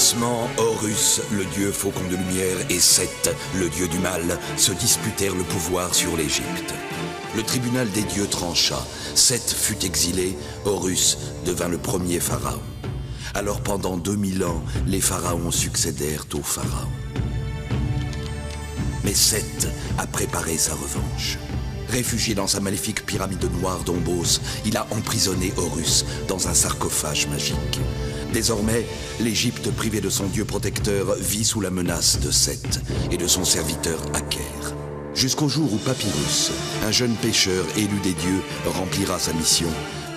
commencement, Horus, le dieu faucon de lumière, et Seth, le dieu du mal, se disputèrent le pouvoir sur l'Égypte. Le tribunal des dieux trancha. Seth fut exilé, Horus devint le premier pharaon. Alors pendant 2000 ans, les pharaons succédèrent aux pharaons. Mais Seth a préparé sa revanche. Réfugié dans sa maléfique pyramide noire d'Ombos, il a emprisonné Horus dans un sarcophage magique. Désormais, l'Égypte privée de son dieu protecteur vit sous la menace de Seth et de son serviteur Aker. Jusqu'au jour où Papyrus, un jeune pêcheur élu des dieux, remplira sa mission,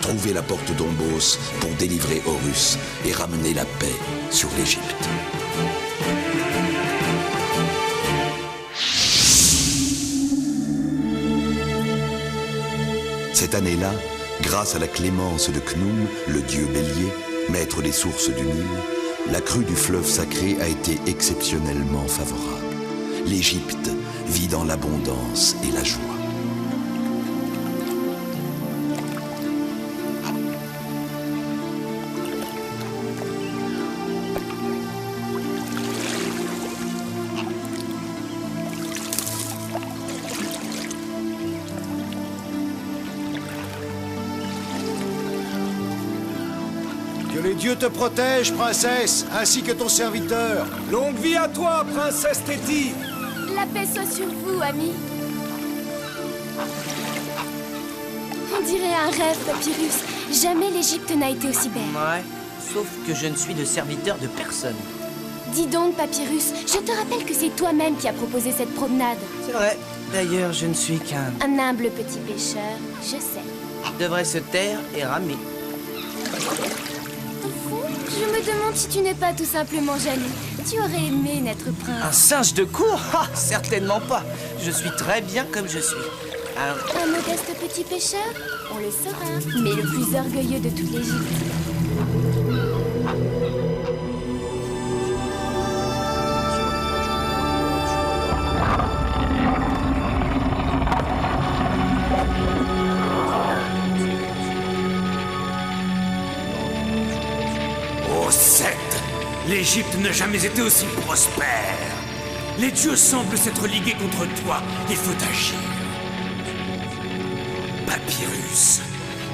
trouver la porte d'Ombos pour délivrer Horus et ramener la paix sur l'Égypte. Cette année-là, grâce à la clémence de Khnum, le dieu bélier, maître des sources du Nil, la crue du fleuve sacré a été exceptionnellement favorable. L'Égypte vit dans l'abondance et la joie. Que les dieux te protègent, princesse, ainsi que ton serviteur. Longue vie à toi, princesse Théti. La paix soit sur vous, amis. On dirait un rêve, Papyrus. Jamais l'Égypte n'a été aussi belle. Ouais, sauf que je ne suis le serviteur de personne. Dis donc, Papyrus, je te rappelle que c'est toi-même qui as proposé cette promenade. C'est vrai. D'ailleurs, je ne suis qu'un... Un humble petit pêcheur, je sais. devrait se taire et ramer. Au fond, je me demande si tu n'es pas tout simplement jaloux. Tu aurais aimé n'être prince. Un singe de cour? Ah, certainement pas. Je suis très bien comme je suis. Un modeste petit pêcheur? On le saura. Mais le plus orgueilleux de toute l'Égypte. Ô Seth, l'Égypte n'a jamais été aussi prospère. Les dieux semblent s'être ligués contre toi. Il faut agir. Papyrus,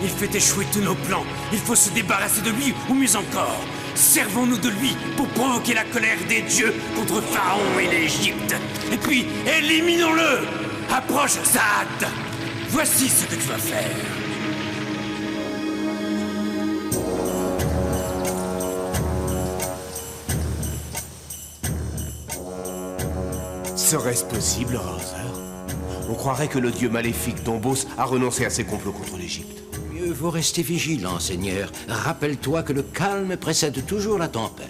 il fait échouer tous nos plans. Il faut se débarrasser de lui, ou mieux encore, servons-nous de lui pour provoquer la colère des dieux contre Pharaon et l'Égypte. Et puis, éliminons-le. Approche, Saad. Voici ce que tu vas faire. Serait-ce possible, Hauser? On croirait que le dieu maléfique d'Ombos a renoncé à ses complots contre l'Égypte. Mieux vaut rester vigilant, Seigneur. Rappelle-toi que le calme précède toujours la tempête.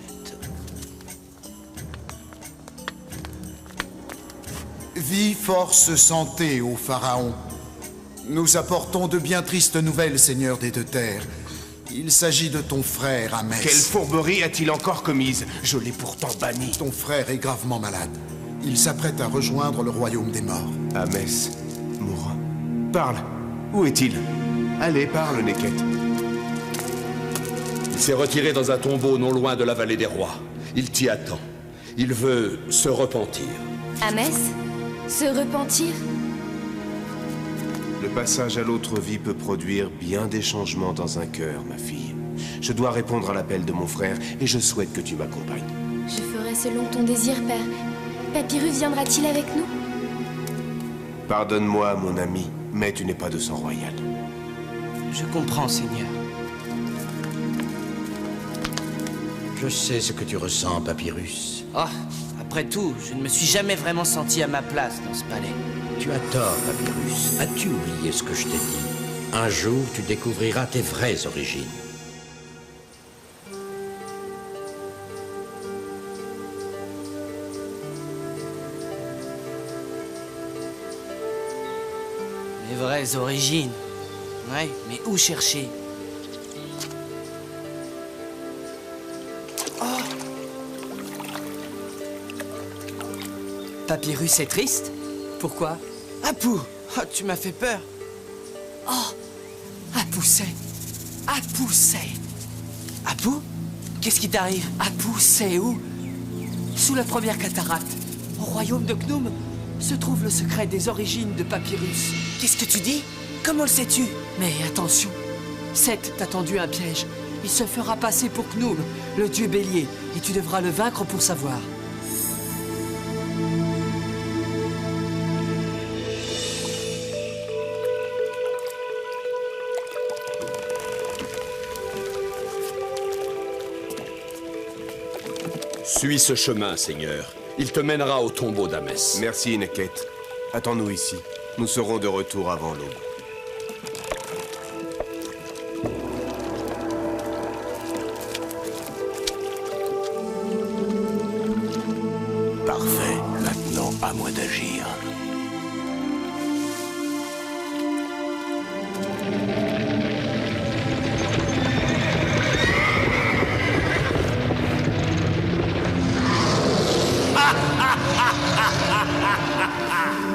Vie, force, santé, ô Pharaon. Nous apportons de bien tristes nouvelles, Seigneur des deux terres. Il s'agit de ton frère, Ahmès. Quelle fourberie a-t-il encore commise? Je l'ai pourtant banni. Ton frère est gravement malade. Il s'apprête à rejoindre le royaume des morts. Ahmès, mourant. Parle. Où est-il? Allez, parle, Neket. Il s'est retiré dans un tombeau non loin de la vallée des rois. Il t'y attend. Il veut se repentir. Ahmès? Se repentir? Le passage à l'autre vie peut produire bien des changements dans un cœur, ma fille. Je dois répondre à l'appel de mon frère et je souhaite que tu m'accompagnes. Je ferai selon ton désir, père. Papyrus viendra-t-il avec nous? Pardonne-moi, mon ami, mais tu n'es pas de sang royal. Je comprends, Seigneur. Je sais ce que tu ressens, Papyrus. Oh, après tout, je ne me suis jamais vraiment senti à ma place dans ce palais. Tu as tort, Papyrus. As-tu oublié ce que je t'ai dit? Un jour, tu découvriras tes vraies origines. Les vraies origines. Ouais, mais où chercher? Oh! Papyrus est triste? Pourquoi? Apu! Oh, tu m'as fait peur. Oh! Apu c'est... Apu c'est... Apu? Qu'est-ce qui t'arrive? Apu, c'est où? Sous la première cataracte, au royaume de Gnome, se trouve le secret des origines de Papyrus. Qu'est-ce que tu dis? Comment le sais-tu? Mais attention, Seth t'a tendu un piège. Il se fera passer pour Gnome, le dieu bélier, et tu devras le vaincre pour savoir. Suis ce chemin, Seigneur. Il te mènera au tombeau d'Amès. Merci, Neket. Attends-nous ici. Nous serons de retour avant l'aube. Parfait. Maintenant, à moi d'agir.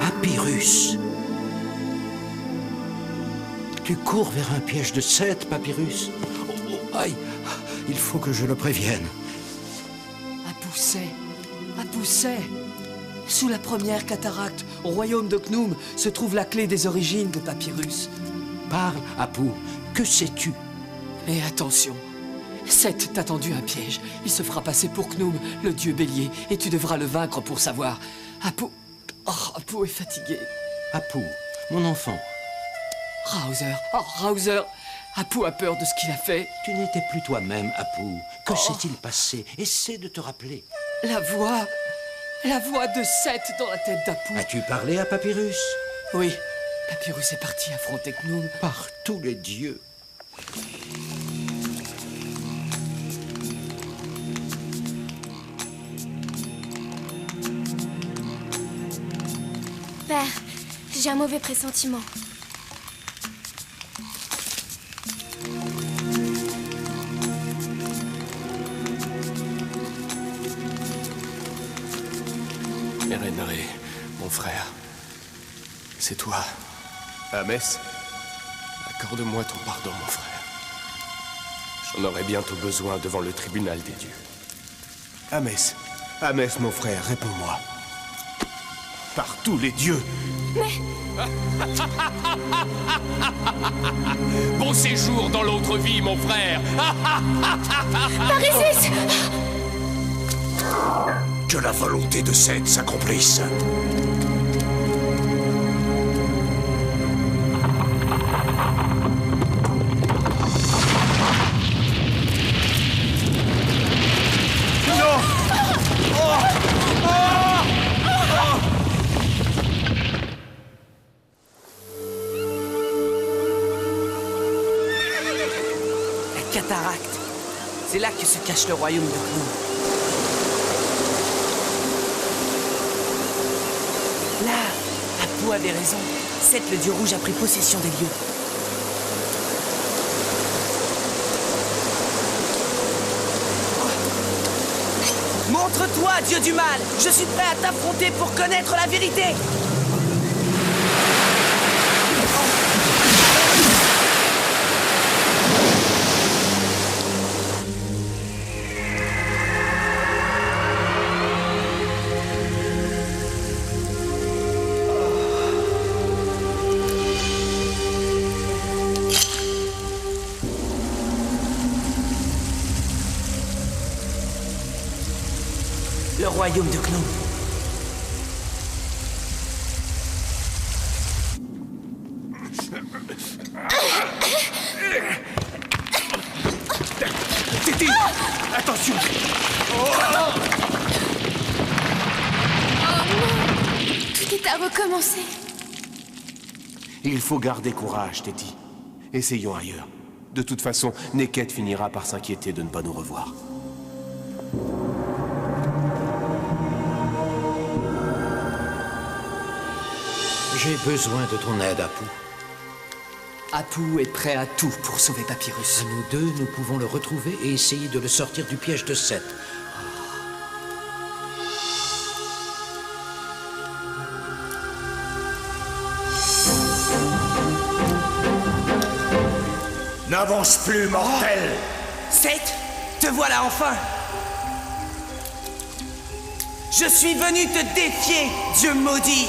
Papyrus. Tu cours vers un piège de Seth, Papyrus. Oh, oh, aïe, il faut que je le prévienne. Apu, c'est. Sous la première cataracte, au royaume de Gnome, se trouve la clé des origines de Papyrus. Parle, Apu. Que sais-tu? Mais attention, Seth t'a tendu un piège. Il se fera passer pour Gnome, le dieu bélier, et tu devras le vaincre pour savoir. Apu... Oh, Apu est fatigué. Apu, mon enfant. Rouser, oh Rouser, Apu a peur de ce qu'il a fait. Tu n'étais plus toi-même, Apu. Que s'est-il passé? Essaie de te rappeler. La voix de Seth dans la tête d'Apu. As-tu parlé à Papyrus? Oui, Papyrus est parti affronter Gnome. Par tous les dieux. Père, j'ai un mauvais pressentiment. Erenré, mon frère. C'est toi. Amès, Accorde-moi ton pardon, mon frère. J'en aurai bientôt besoin devant le tribunal des dieux. Amès, Amès, mon frère, réponds-moi. Par tous les dieux. Bon séjour dans l'autre vie, mon frère. Parisis! Que la volonté de Seth s'accomplisse. Cataracte. C'est là que se cache le royaume de Gnome. Là, Apu avait raison. Seth, le dieu rouge, a pris possession des lieux. Montre-toi, dieu du mal. Je suis prêt à t'affronter pour connaître la vérité. Le royaume de Gnome. Téti, attention. Tout est à recommencer. Il faut garder courage, Téti. Essayons ailleurs. De toute façon, Neket finira par s'inquiéter de ne pas nous revoir. J'ai besoin de ton aide, Apu. Apu est prêt à tout pour sauver Papyrus. À nous deux, nous pouvons le retrouver et essayer de le sortir du piège de Seth. N'avance plus, mortel. Seth, Te voilà enfin! Je suis venu te défier, Dieu maudit!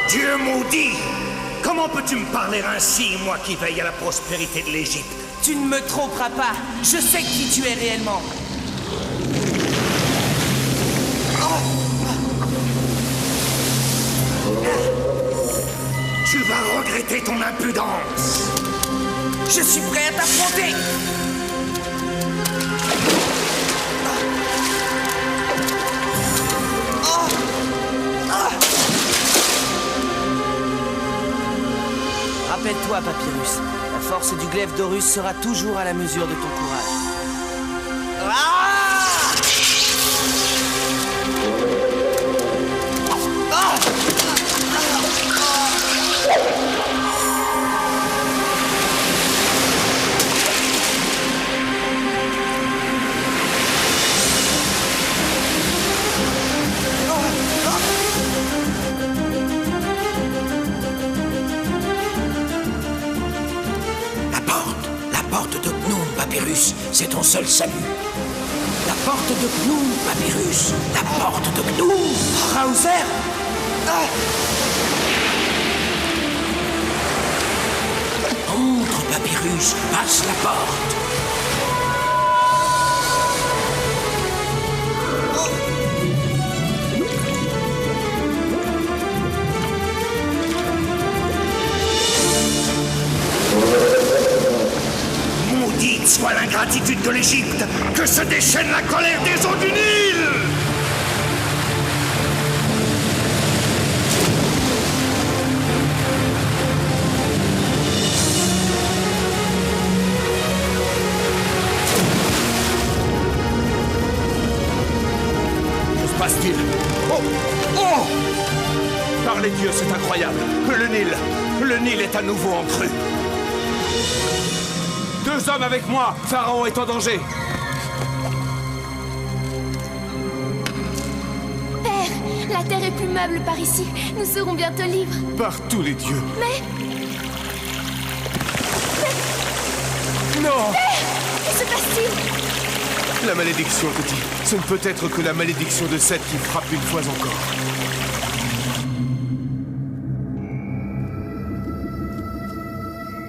Dieu maudit! Comment peux-tu me parler ainsi, moi qui veille à la prospérité de l'Égypte? Tu ne me tromperas pas. Je sais qui tu es réellement. Tu vas regretter ton impudence. Je suis prêt à t'affronter. Rappelle-toi, Papyrus, la force du glaive d'Horus sera toujours à la mesure de ton courage. C'est ton seul salut. La porte de Khnum, Papyrus. La porte de Khnum. Raouzer! Entre, Papyrus. Passe la porte. Maudite soit l'ingratitude de l'Égypte, que se déchaîne la colère des eaux du Nil! Que se passe-t-il? Oh! Oh! Par les dieux, c'est incroyable! Le Nil est à nouveau en crue! 2 hommes avec moi! Pharaon est en danger! Père, la terre est plus meuble par ici. Nous serons bientôt libres. Par tous les dieux! Mais... Non! Père, que se passe-t-il? La malédiction, petit. Ce ne peut être que la malédiction de Seth qui frappe une fois encore.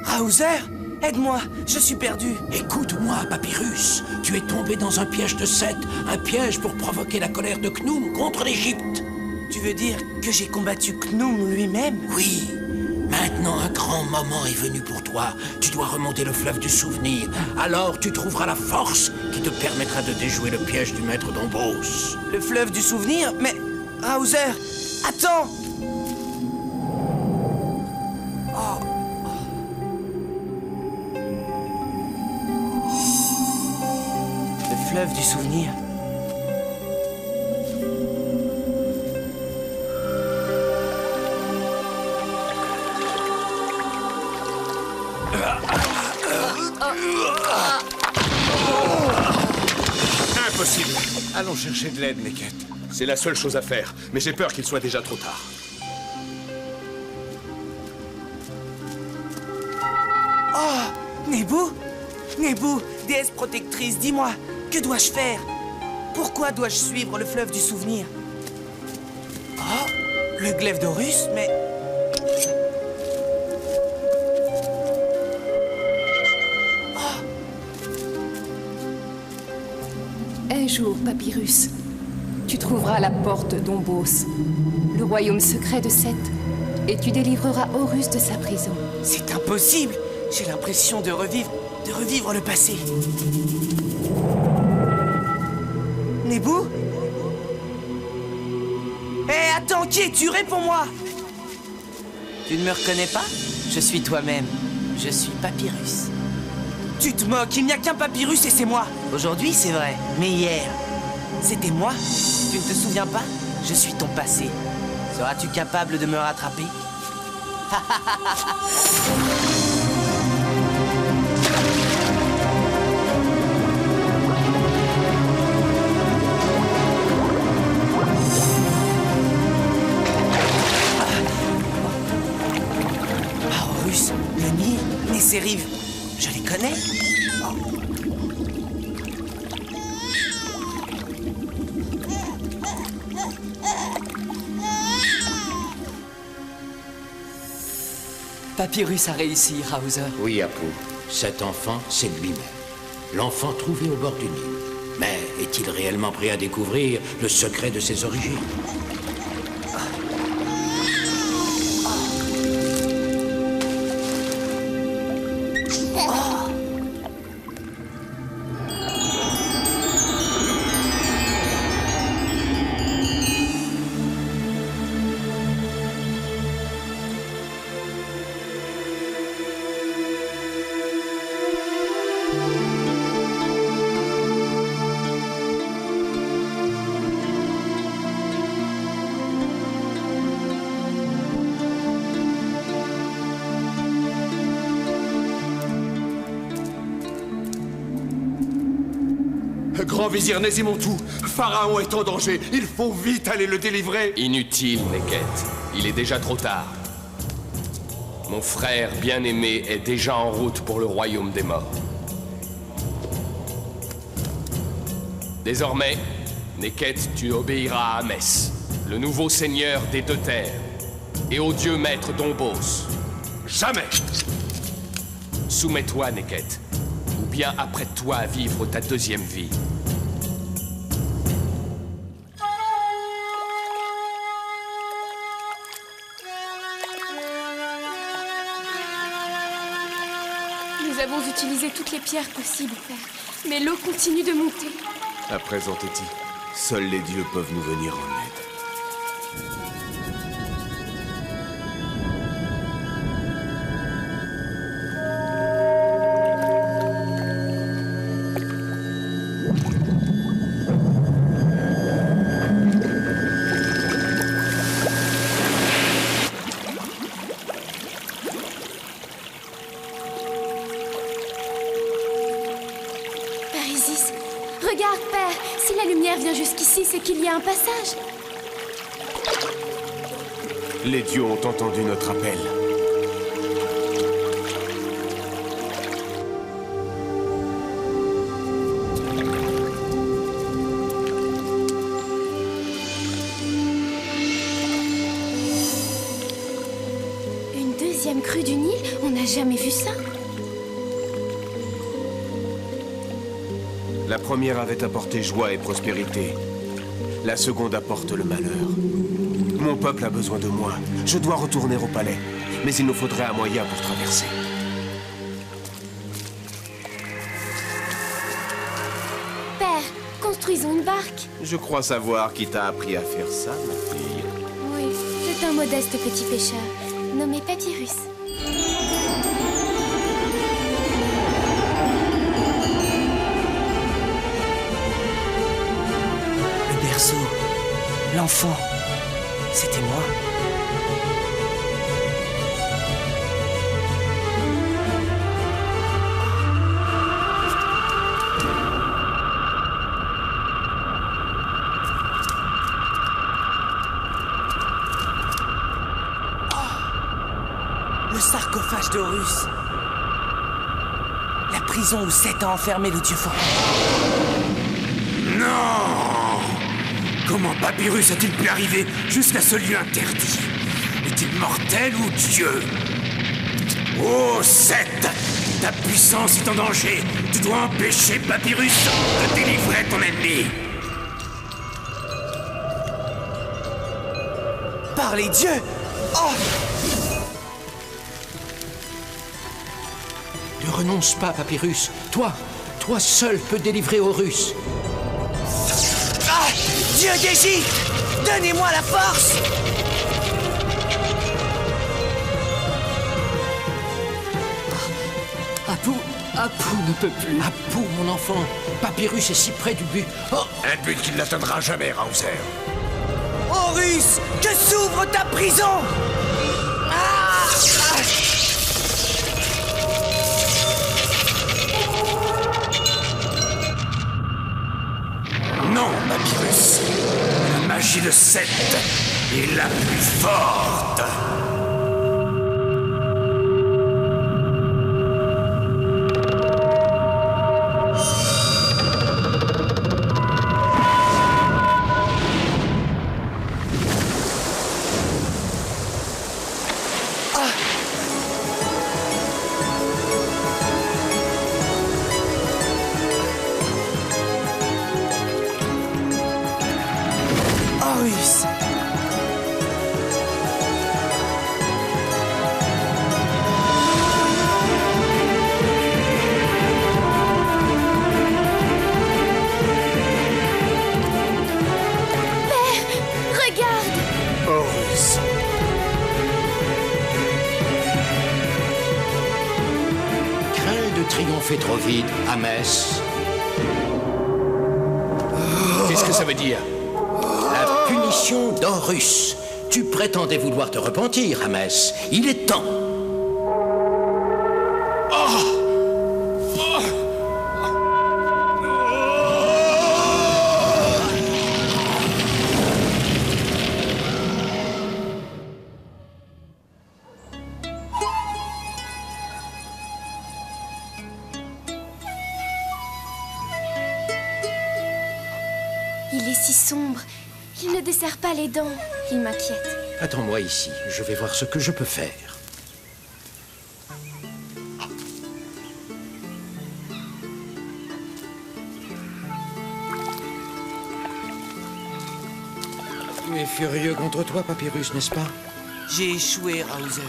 Raouzer? Aide-moi, je suis perdu. Écoute-moi, Papyrus. Tu es tombé dans un piège de Seth, un piège pour provoquer la colère de Khnum contre l'Égypte. Tu veux dire que j'ai combattu Khnum lui-même? Oui. Maintenant, un grand moment est venu pour toi. Tu dois remonter le fleuve du souvenir. Alors, tu trouveras la force qui te permettra de déjouer le piège du maître d'Ombos. Le fleuve du souvenir? Mais... Raouzer, attends! Le fleuve du souvenir. Impossible. Allons chercher de l'aide, Neket. C'est la seule chose à faire, mais j'ai peur qu'il soit déjà trop tard. Oh! Nebou? Nebou, déesse protectrice, dis-moi, que dois-je faire? Pourquoi dois-je suivre le fleuve du souvenir? Oh! Le glaive d'Horus, mais... Un jour, Papyrus, tu trouveras la porte d'Ombos, le royaume secret de Seth, et tu délivreras Horus de sa prison. C'est impossible! J'ai l'impression de revivre le passé. Nebou? Hé, attends, qui es-tu? Réponds-moi! Tu ne me reconnais pas? Je suis toi-même. Je suis Papyrus. Tu te moques, il n'y a qu'un Papyrus et c'est moi. Aujourd'hui, c'est vrai, mais hier, c'était moi. Tu ne te souviens pas? Je suis ton passé. Seras-tu capable de me rattraper? et ses rives. Je les connais. Papyrus a réussi, Hauser. Oui, Apu. Cet enfant, c'est lui-même. L'enfant trouvé au bord du Nil. Mais est-il réellement prêt à découvrir le secret de ses origines? Grand vizir Nézimontou, Pharaon est en danger. Il faut vite aller le délivrer. Inutile, Neket. Il est déjà trop tard. Mon frère bien-aimé est déjà en route pour le royaume des morts. Désormais, Neket, tu obéiras à Mess, le nouveau seigneur des deux terres, et au dieu maître Dombos. Jamais! Soumets-toi, Neket, ou bien apprête-toi à vivre ta deuxième vie. Nous avons utilisé toutes les pierres possibles, père. Mais l'eau continue de monter. À présent, Téti, seuls les dieux peuvent nous venir en aide. Regarde, père, si la lumière vient jusqu'ici, c'est qu'il y a un passage. Les dieux ont entendu notre appel. Une deuxième crue du Nil? On n'a jamais vu ça. La première avait apporté joie et prospérité. La seconde apporte le malheur. Mon peuple a besoin de moi. Je dois retourner au palais. Mais il nous faudrait un moyen pour traverser. Père, construisons une barque. Je crois savoir qui t'a appris à faire ça, ma fille. Oui, c'est un modeste petit pêcheur, nommé Papyrus. L'enfant, c'était moi. Le sarcophage d'Horus. La prison où Seth a enfermé le dieu forêt. Non! Comment Papyrus a-t-il pu arriver jusqu'à ce lieu interdit? Est-il mortel ou dieu? Oh, Seth! Ta puissance est en danger! Tu dois empêcher Papyrus de délivrer ton ennemi! Par les dieux! Oh! Ne renonce pas, Papyrus. Toi seul peux délivrer Horus. Ah! Dieu d'Égypte! Donnez-moi la force! Apu ne peut plus. Apu, mon enfant. Papyrus est si près du but. Oh! Un but qu'il n'atteindra jamais, Hauser. Horus, que s'ouvre ta prison! Ah! Non, Papyrus. La magie de Seth est la plus forte. triompher trop vite, Hamès. Qu'est-ce que ça veut dire? La punition d'Horus. Tu prétendais vouloir te repentir, Hamès. Il est temps. Il est si sombre. Il ne desserre pas les dents. Il m'inquiète. Attends-moi ici. Je vais voir ce que je peux faire. Tu es furieux contre toi, Papyrus, n'est-ce pas? J'ai échoué, Raozer.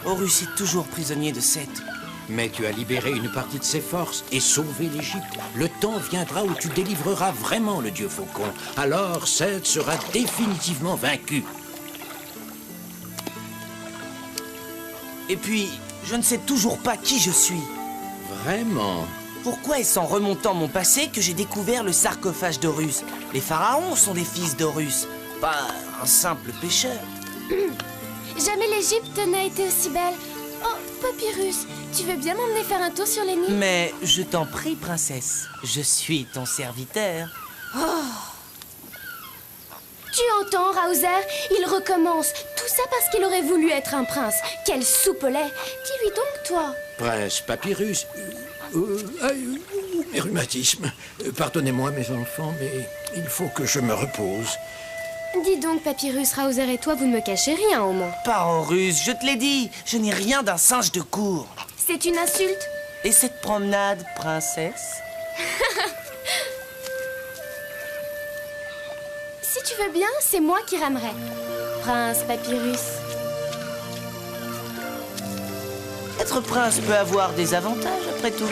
Horus est toujours prisonnier de Seth. Mais tu as libéré une partie de ses forces et sauvé l'Égypte. Le temps viendra où tu délivreras vraiment le dieu faucon. Alors Seth sera définitivement vaincu. Et puis, je ne sais toujours pas qui je suis. Vraiment? Pourquoi est-ce en remontant mon passé que j'ai découvert le sarcophage d'Horus? Les pharaons sont des fils d'Horus, pas un simple pêcheur. Jamais l'Égypte n'a été aussi belle. Oh, Papyrus, tu veux bien m'emmener faire un tour sur les Nils? Mais je t'en prie, princesse. Je suis ton serviteur. Oh. Tu entends, Raozer? Il recommence. Tout ça parce qu'il aurait voulu être un prince. Quelle soupe au lait. Dis-lui donc, toi. Prince Papyrus... mes rhumatismes. Pardonnez-moi, mes enfants, mais il faut que je me repose. Dis donc, Papyrus, Raozer et toi, vous ne me cachez rien, au moins. Pas Horus, je te l'ai dit. Je n'ai rien d'un singe de cour. C'est une insulte. Et cette promenade, princesse? Si tu veux bien, c'est moi qui ramerai. Prince Papyrus. Être prince peut avoir des avantages, après tout.